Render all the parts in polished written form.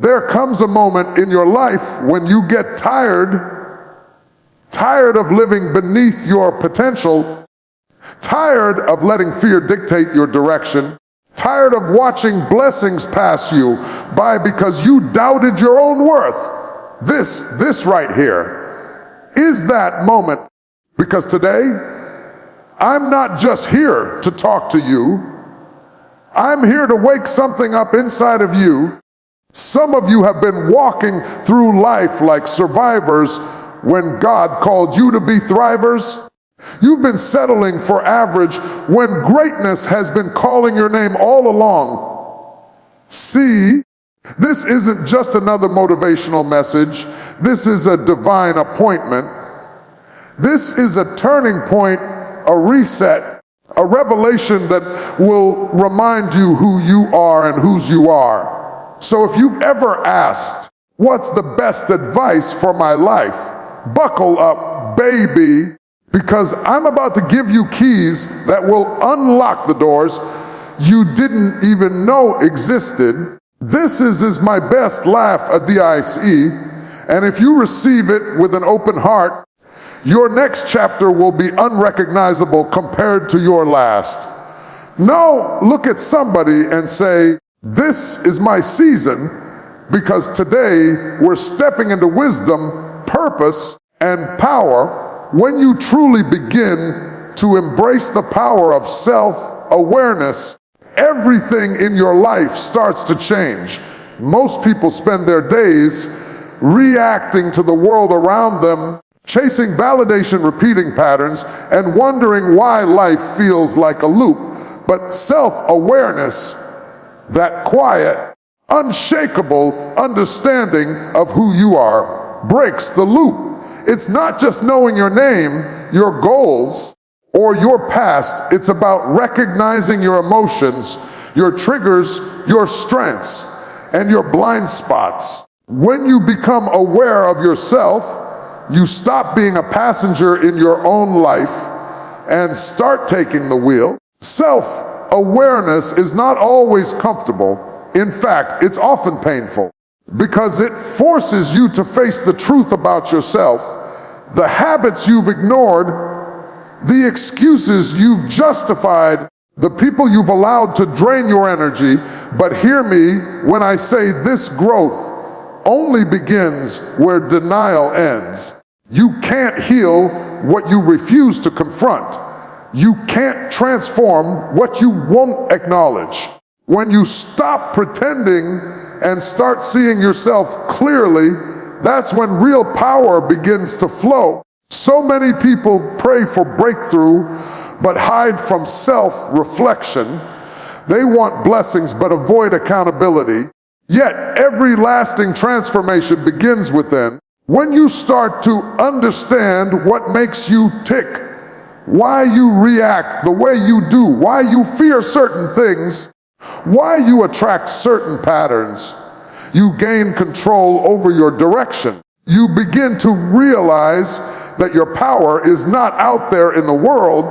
There comes a moment in your life when you get tired of living beneath your potential, tired of letting fear dictate your direction, tired of watching blessings pass you by because you doubted your own worth. This right here is that moment, because today I'm not just here to talk to you. I'm here to wake something up inside of you. Some of you have been walking through life like survivors when God called you to be thrivers. You've been settling for average when greatness has been calling your name all along. See, this isn't just another motivational message. This is a divine appointment. This is a turning point, a reset, a revelation that will remind you who you are and whose you are. So if you've ever asked, what's the best advice for my life? Buckle up, baby, because I'm about to give you keys that will unlock the doors you didn't even know existed. This is my best laugh, a DICE, and if you receive it with an open heart, your next chapter will be unrecognizable compared to your last. Now look at somebody and say, this is my season, because today we're stepping into wisdom, purpose, and power when you truly begin to embrace the power of self-awareness. Everything in your life starts to change. Most people spend their days reacting to the world around them, chasing validation repeating patterns, and wondering why life feels like a loop. But self-awareness, that quiet, unshakable understanding of who you are, breaks the loop. It's not just knowing your name, your goals, or your past. It's about recognizing your emotions, your triggers, your strengths, and your blind spots. When you become aware of yourself, you stop being a passenger in your own life and start taking the wheel. Self-awareness is not always comfortable. In fact, it's often painful because it forces you to face the truth about yourself, the habits you've ignored, the excuses you've justified, the people you've allowed to drain your energy. But hear me when I say this growth only begins where denial ends. You can't heal what you refuse to confront. You can't transform what you won't acknowledge. When you stop pretending and start seeing yourself clearly, that's when real power begins to flow. So many people pray for breakthrough, but hide from self-reflection. They want blessings, but avoid accountability. Yet every lasting transformation begins within. When you start to understand what makes you tick, why you react the way you do, why you fear certain things, why you attract certain patterns, you gain control over your direction. You begin to realize that your power is not out there in the world.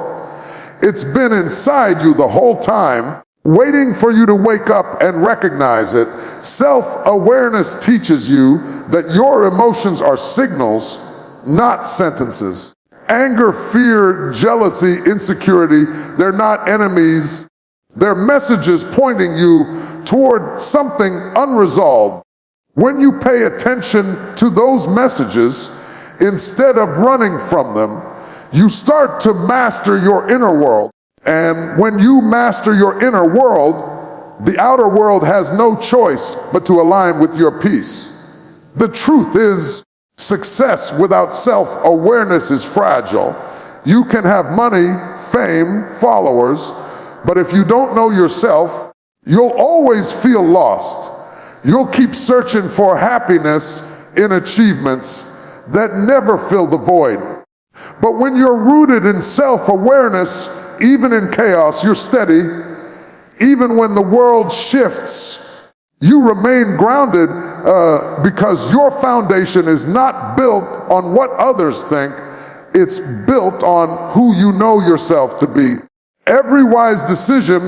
It's been inside you the whole time, waiting for you to wake up and recognize it. Self-awareness teaches you that your emotions are signals, not sentences. Anger, fear, jealousy, insecurity, they're not enemies. They're messages pointing you toward something unresolved. When you pay attention to those messages, instead of running from them, you start to master your inner world. And when you master your inner world, the outer world has no choice but to align with your peace. The truth is, success without self-awareness is fragile. You can have money, fame, followers, but if you don't know yourself, you'll always feel lost. You'll keep searching for happiness in achievements that never fill the void. But when you're rooted in self-awareness, even in chaos, you're steady. Even when the world shifts, you remain grounded because your foundation is not built on what others think. It's built on who you know yourself to be. Every wise decision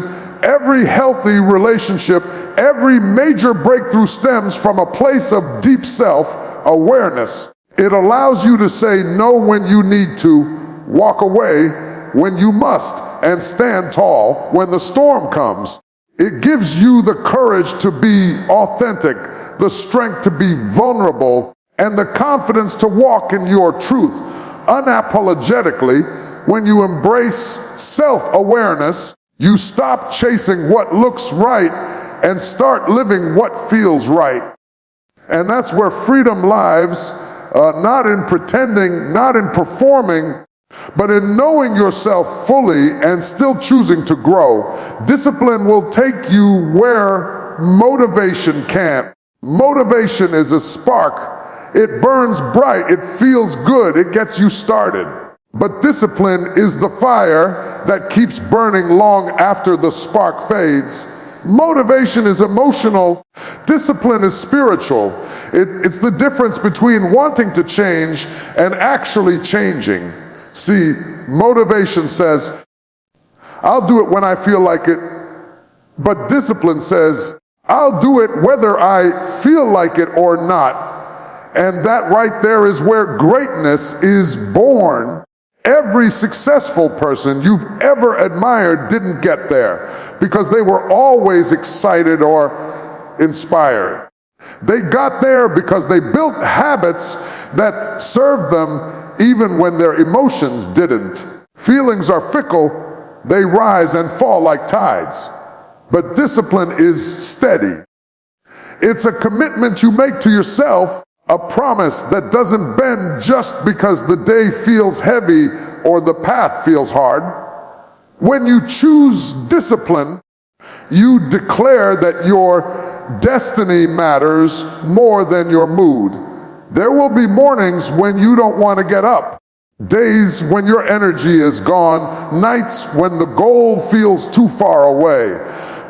every healthy relationship, every major breakthrough stems from a place of deep self-awareness. It allows you to say no when you need to, walk away when you must, and stand tall when the storm comes. It gives you the courage to be authentic, the strength to be vulnerable, and the confidence to walk in your truth unapologetically. When you embrace self-awareness, you stop chasing what looks right and start living what feels right. And that's where freedom lies, not in pretending, not in performing, but in knowing yourself fully and still choosing to grow. Discipline will take you where motivation can't. Motivation is a spark. It burns bright, it feels good, it gets you started. But discipline is the fire that keeps burning long after the spark fades. Motivation is emotional. Discipline is spiritual. It's the difference between wanting to change and actually changing. See, motivation says, I'll do it when I feel like it. But discipline says, I'll do it whether I feel like it or not. And that right there is where greatness is born. Every successful person you've ever admired didn't get there because they were always excited or inspired. They got there because they built habits that served them even when their emotions didn't. Feelings are fickle, they rise and fall like tides. But discipline is steady. It's a commitment you make to yourself, a promise that doesn't bend just because the day feels heavy or the path feels hard. When you choose discipline, you declare that your destiny matters more than your mood. There will be mornings when you don't want to get up, days when your energy is gone, nights when the goal feels too far away.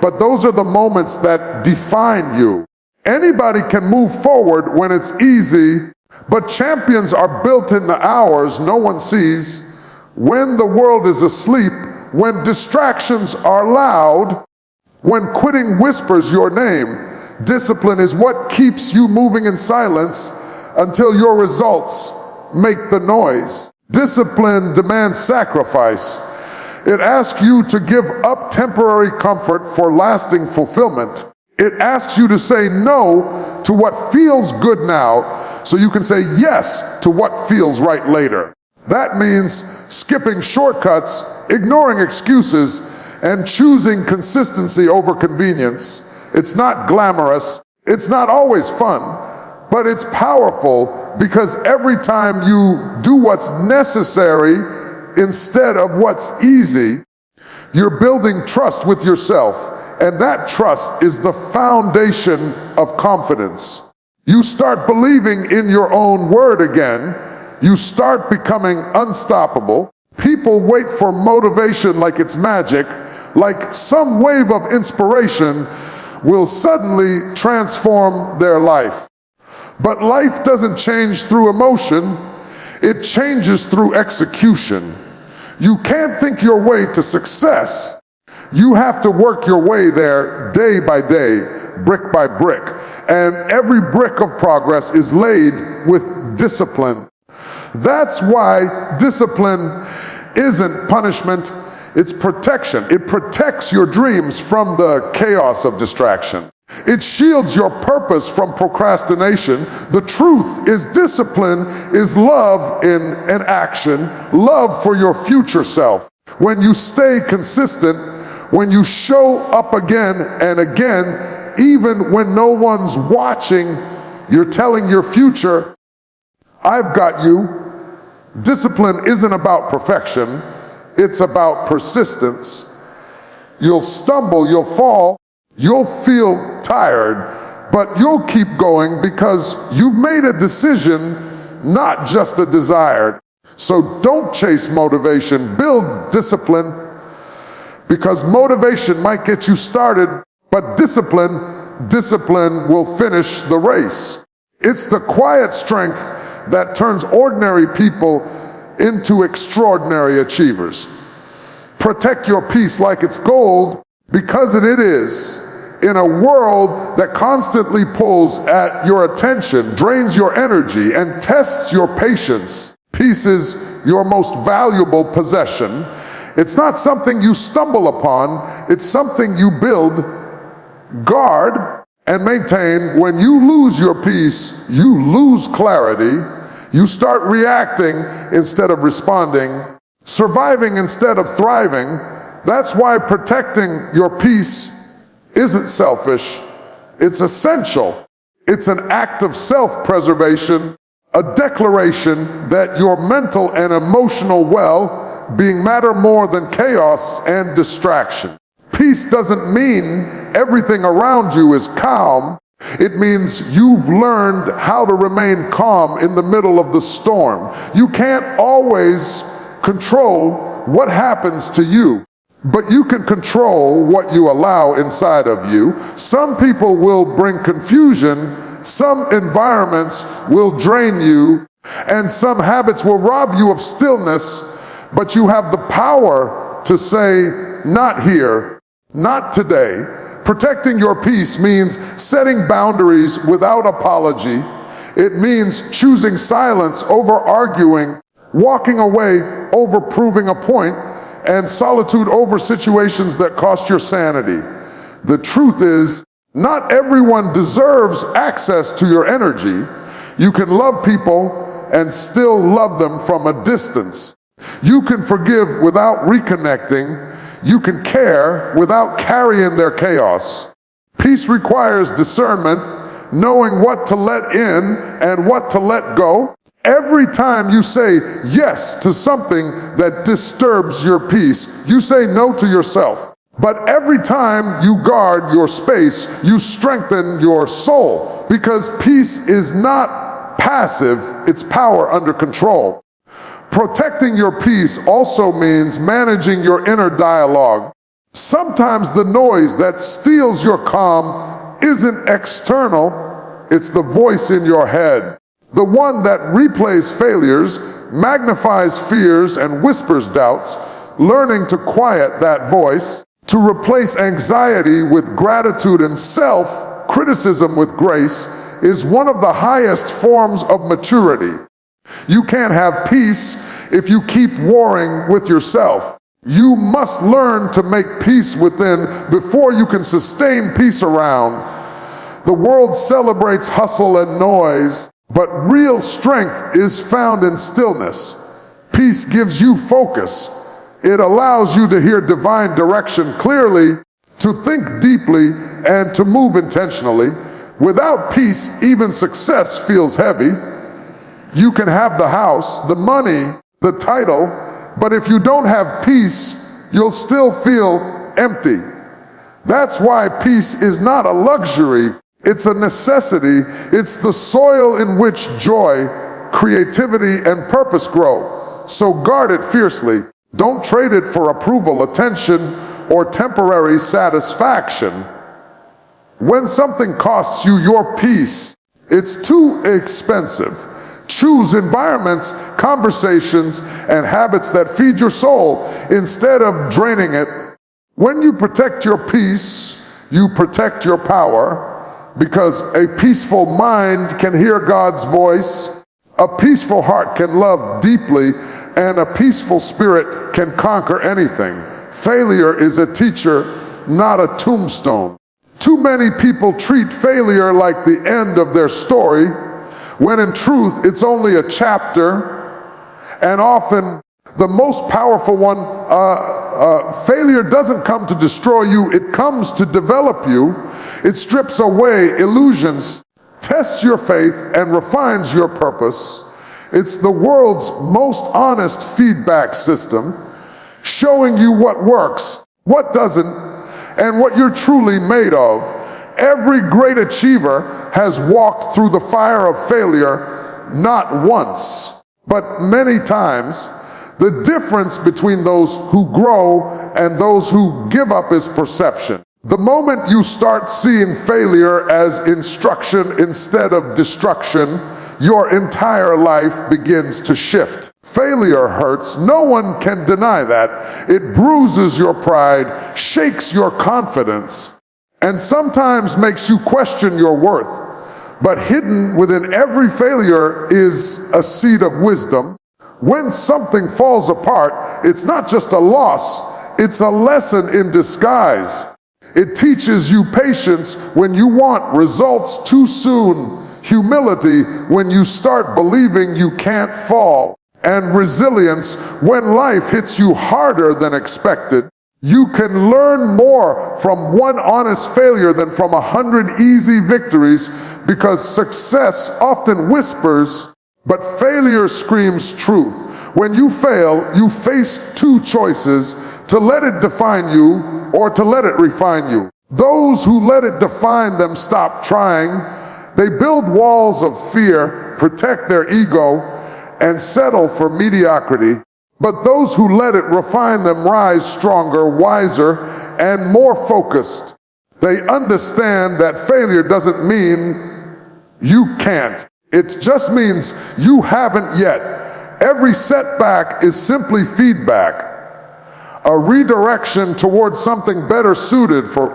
But those are the moments that define you. Anybody can move forward when it's easy, but champions are built in the hours no one sees, when the world is asleep, when distractions are loud, when quitting whispers your name. Discipline is what keeps you moving in silence until your results make the noise. Discipline demands sacrifice. It asks you to give up temporary comfort for lasting fulfillment. It asks you to say no to what feels good now so you can say yes to what feels right later. That means skipping shortcuts, ignoring excuses, and choosing consistency over convenience. It's not glamorous, it's not always fun, but it's powerful because every time you do what's necessary instead of what's easy, you're building trust with yourself. And that trust is the foundation of confidence. You start believing in your own word again. You start becoming unstoppable. People wait for motivation like it's magic, like some wave of inspiration will suddenly transform their life. But life doesn't change through emotion, it changes through execution. You can't think your way to success. You have to work your way there day by day, brick by brick. And every brick of progress is laid with discipline. That's why discipline isn't punishment, it's protection. It protects your dreams from the chaos of distraction. It shields your purpose from procrastination. The truth is discipline is love in an action, love for your future self. When you stay consistent, when you show up again and again, even when no one's watching, you're telling your future, I've got you. Discipline isn't about perfection, it's about persistence. You'll stumble, you'll fall, you'll feel tired, but you'll keep going because you've made a decision, not just a desire. So don't chase motivation, build discipline, because motivation might get you started, but discipline will finish the race. It's the quiet strength that turns ordinary people into extraordinary achievers. Protect your peace like it's gold, Because it is, in a world that constantly pulls at your attention, drains your energy, and tests your patience, peace is your most valuable possession. It's not something you stumble upon, it's something you build, guard, and maintain. When you lose your peace, you lose clarity. You start reacting instead of responding, surviving instead of thriving. That's why protecting your peace isn't selfish, it's essential. It's an act of self-preservation, a declaration that your mental and emotional well-being matter more than chaos and distraction. Peace doesn't mean everything around you is calm. It means you've learned how to remain calm in the middle of the storm. You can't always control what happens to you, but you can control what you allow inside of you. Some people will bring confusion, some environments will drain you, and some habits will rob you of stillness, but you have the power to say, not here, not today. Protecting your peace means setting boundaries without apology. It means choosing silence over arguing, walking away over proving a point, and solitude over situations that cost your sanity. The truth is, not everyone deserves access to your energy. You can love people and still love them from a distance. You can forgive without reconnecting. You can care without carrying their chaos. Peace requires discernment, knowing what to let in and what to let go. Every time you say yes to something that disturbs your peace, you say no to yourself. But every time you guard your space, you strengthen your soul. Because peace is not passive, it's power under control. Protecting your peace also means managing your inner dialogue. Sometimes the noise that steals your calm isn't external, it's the voice in your head. The one that replays failures, magnifies fears, and whispers doubts. Learning to quiet that voice, to replace anxiety with gratitude and self-criticism with grace, is one of the highest forms of maturity. You can't have peace if you keep warring with yourself. You must learn to make peace within before you can sustain peace around. The world celebrates hustle and noise, but real strength is found in stillness. Peace gives you focus. It allows you to hear divine direction clearly, to think deeply, and to move intentionally. Without peace, even success feels heavy. You can have the house, the money, the title, but if you don't have peace, you'll still feel empty. That's why peace is not a luxury, it's a necessity. It's the soil in which joy, creativity, and purpose grow. So guard it fiercely. Don't trade it for approval, attention, or temporary satisfaction. When something costs you your peace, it's too expensive. Choose environments, conversations, and habits that feed your soul instead of draining it. When you protect your peace, you protect your power, because a peaceful mind can hear God's voice, a peaceful heart can love deeply, and a peaceful spirit can conquer anything. Failure is a teacher, not a tombstone. Too many people treat failure like the end of their story, when in truth it's only a chapter, and often the most powerful one. Failure doesn't come to destroy you, it comes to develop you. It strips away illusions, tests your faith, and refines your purpose. It's the world's most honest feedback system, showing you what works, what doesn't, and what you're truly made of. Every great achiever has walked through the fire of failure, not once, but many times. The difference between those who grow and those who give up is perception. The moment you start seeing failure as instruction instead of destruction, your entire life begins to shift. Failure hurts. No one can deny that. It bruises your pride, shakes your confidence, and sometimes makes you question your worth. But hidden within every failure is a seed of wisdom. When something falls apart, it's not just a loss, it's a lesson in disguise. It teaches you patience when you want results too soon, humility when you start believing you can't fall, and resilience when life hits you harder than expected. You can learn more from one honest failure than from 100 easy victories, because success often whispers, but failure screams truth. When you fail, you face two choices: to let it define you or to let it refine you. Those who let it define them stop trying. They build walls of fear, protect their ego, and settle for mediocrity. But those who let it refine them rise stronger, wiser, and more focused. They understand that failure doesn't mean you can't. It just means you haven't yet. Every setback is simply feedback, a redirection towards something better suited for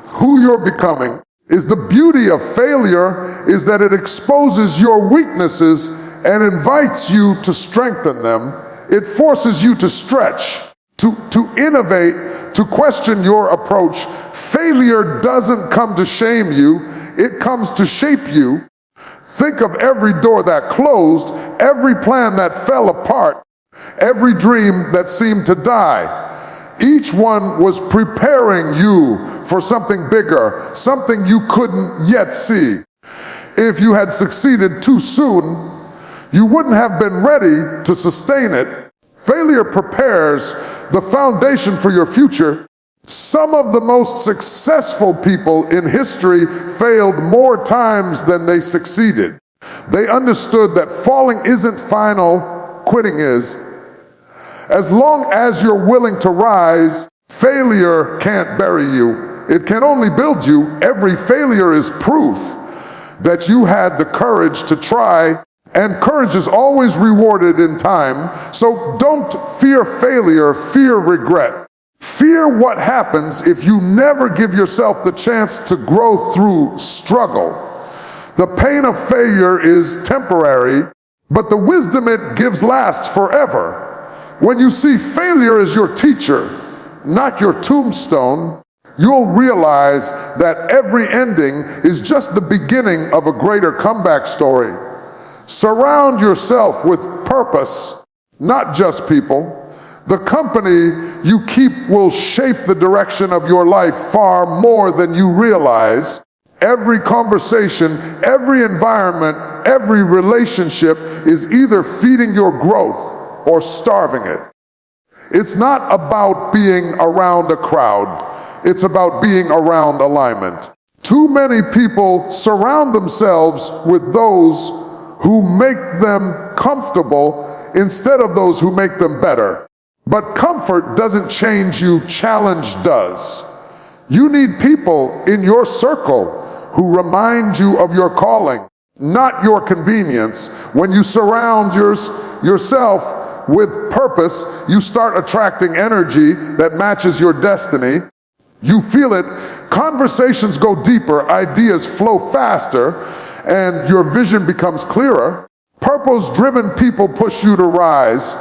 who you're becoming. The beauty of failure is that it exposes your weaknesses and invites you to strengthen them. It forces you to stretch, to innovate, to question your approach. Failure doesn't come to shame you, it comes to shape you. Think of every door that closed, every plan that fell apart, every dream that seemed to die. Each one was preparing you for something bigger, something you couldn't yet see. If you had succeeded too soon, you wouldn't have been ready to sustain it. Failure prepares the foundation for your future. Some of the most successful people in history failed more times than they succeeded. They understood that falling isn't final, quitting is. As long as you're willing to rise, failure can't bury you. It can only build you. Every failure is proof that you had the courage to try, and courage is always rewarded in time. So don't fear failure, fear regret. Fear what happens if you never give yourself the chance to grow through struggle. The pain of failure is temporary, but the wisdom it gives lasts forever. When you see failure as your teacher, not your tombstone, you'll realize that every ending is just the beginning of a greater comeback story. Surround yourself with purpose, not just people. The company you keep will shape the direction of your life far more than you realize. Every conversation, every environment, every relationship is either feeding your growth or starving it. It's not about being around a crowd. It's about being around alignment. Too many people surround themselves with those who make them comfortable instead of those who make them better. But comfort doesn't change you, challenge does. You need people in your circle who remind you of your calling, not your convenience. When you surround yourself with purpose, you start attracting energy that matches your destiny. You feel it. Conversations go deeper, ideas flow faster, and your vision becomes clearer. Purpose-driven people push you to rise,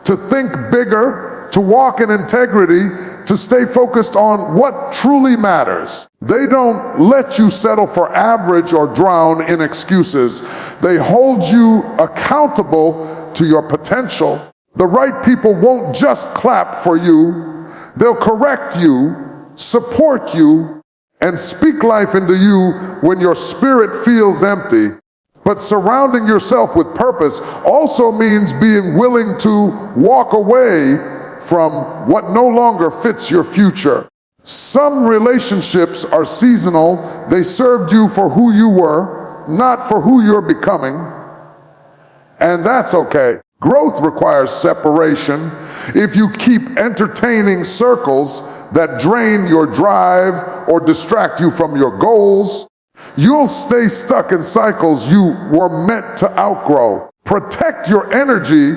to think bigger, to walk in integrity, to stay focused on what truly matters. They don't let you settle for average or drown in excuses. They hold you accountable to your potential. The right people won't just clap for you. They'll correct you, support you, and speak life into you when your spirit feels empty. But surrounding yourself with purpose also means being willing to walk away from what no longer fits your future. Some relationships are seasonal. They served you for who you were, not for who you're becoming. And that's okay. Growth requires separation. If you keep entertaining circles that drain your drive or distract you from your goals, You'll stay stuck in cycles you were meant to outgrow. Protect your energy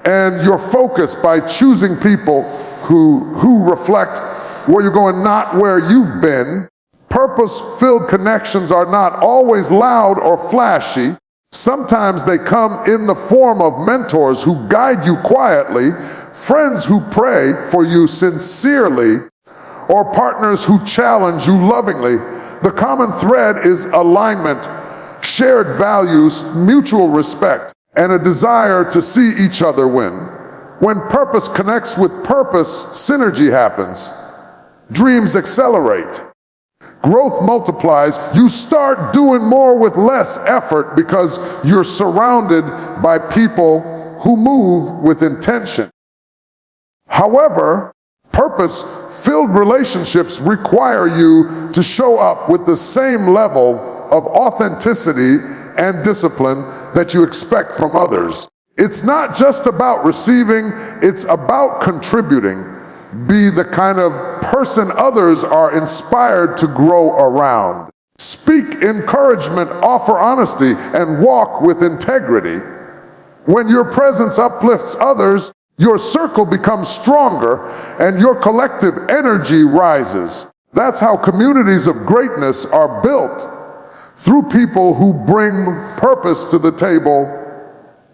and your focus by choosing people who reflect where you're going, not where you've been. Purpose-filled connections are not always loud or flashy. Sometimes they come in the form of mentors who guide you quietly, friends who pray for you sincerely, or partners who challenge you lovingly. The common thread is alignment, shared values, mutual respect, and a desire to see each other win. When purpose connects with purpose, synergy happens. Dreams accelerate. Growth multiplies. You start doing more with less effort because you're surrounded by people who move with intention. However, purpose-filled relationships require you to show up with the same level of authenticity and discipline that you expect from others. It's not just about receiving, it's about contributing. Be the kind of person others are inspired to grow around. Speak encouragement, offer honesty, and walk with integrity. When your presence uplifts others, your circle becomes stronger and your collective energy rises. That's how communities of greatness are built, through people who bring purpose to the table,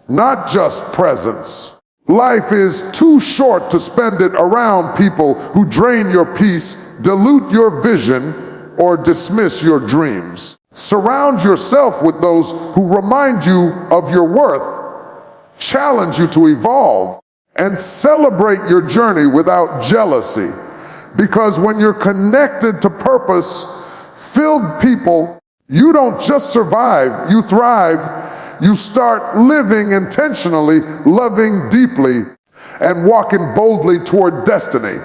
not just presence. Life is too short to spend it around people who drain your peace, dilute your vision, or dismiss your dreams. Surround yourself with those who remind you of your worth, challenge you to evolve, and celebrate your journey without jealousy. Because when you're connected to purpose-filled people, you don't just survive, you thrive. You start living intentionally, loving deeply, and walking boldly toward destiny.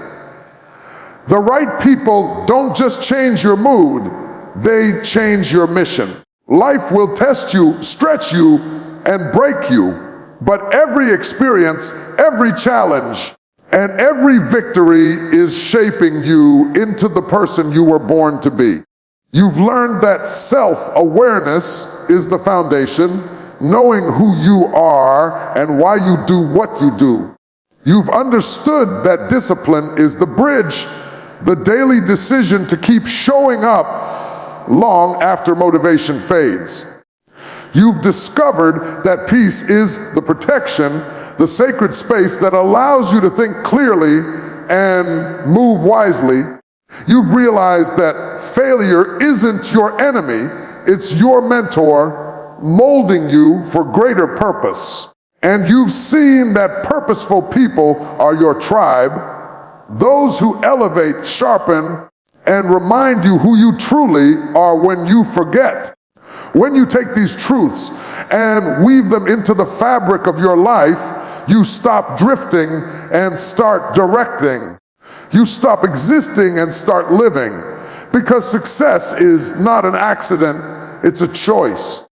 The right people don't just change your mood, they change your mission. Life will test you, stretch you, and break you, but every experience, every challenge, and every victory is shaping you into the person you were born to be. You've learned that self-awareness is the foundation, knowing who you are and why you do what you do. You've understood that discipline is the bridge, the daily decision to keep showing up long after motivation fades. You've discovered that peace is the protection, the sacred space that allows you to think clearly and move wisely. You've realized that failure isn't your enemy, it's your mentor, molding you for greater purpose. And you've seen that purposeful people are your tribe, those who elevate, sharpen, and remind you who you truly are when you forget. When you take these truths and weave them into the fabric of your life, you stop drifting and start directing. You stop existing and start living. Because success is not an accident, it's a choice.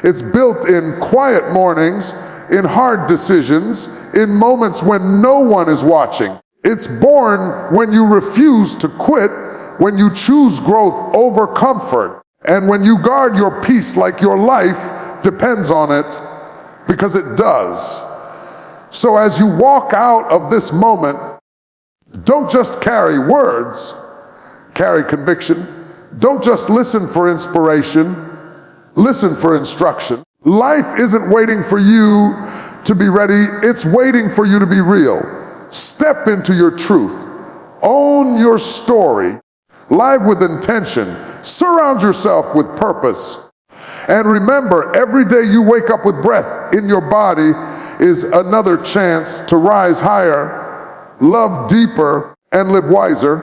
It's built in quiet mornings, in hard decisions, in moments when no one is watching. It's born when you refuse to quit, when you choose growth over comfort, and when you guard your peace like your life depends on it, because it does. So as you walk out of this moment, don't just carry words, carry conviction. Don't just listen for inspiration, listen for instruction. Life isn't waiting for you to be ready, it's waiting for you to be real. Step into your truth. Own your story. Live with intention. Surround yourself with purpose. And remember, every day you wake up with breath in your body is another chance to rise higher, love deeper, and live wiser.